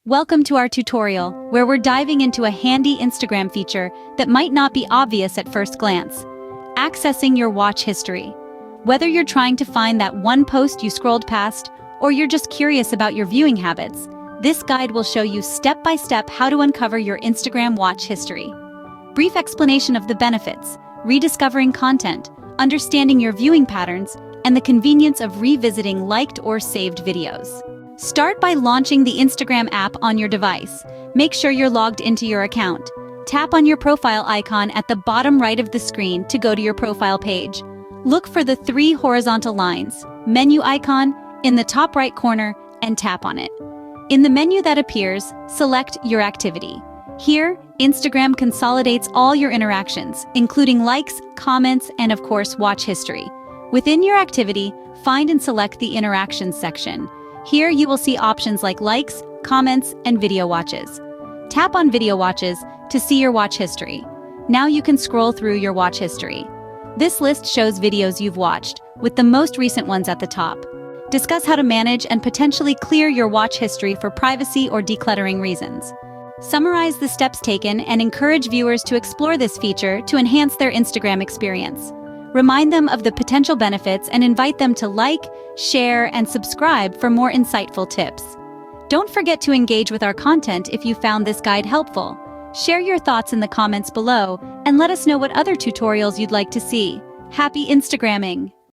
Welcome to our tutorial, where we're diving into a handy Instagram feature that might not be obvious at first glance: accessing your watch history. Whether you're trying to find that one post you scrolled past, or you're just curious about your viewing habits, this guide will show you step-by-step how to uncover your Instagram watch history. Brief explanation of the benefits, rediscovering content, understanding your viewing patterns, and the convenience of revisiting liked or saved videos. Start by launching the Instagram app on your device. Make sure you're logged into your account. Tap on your profile icon at the bottom right of the screen to go to your profile page. Look for the three horizontal lines, menu icon, in the top right corner, and tap on it. In the menu that appears, select your activity. Here, Instagram consolidates all your interactions, including likes, comments, and of course, watch history. Within your activity, find and select the Interactions section. Here you will see options like likes, comments, and video watches. Tap on video watches to see your watch history. Now you can scroll through your watch history. This list shows videos you've watched, with the most recent ones at the top. Discuss how to manage and potentially clear your watch history for privacy or decluttering reasons. Summarize the steps taken and encourage viewers to explore this feature to enhance their Instagram experience. Remind them of the potential benefits and invite them to like, share, and subscribe for more insightful tips. Don't forget to engage with our content if you found this guide helpful. Share your thoughts in the comments below and let us know what other tutorials you'd like to see. Happy Instagramming!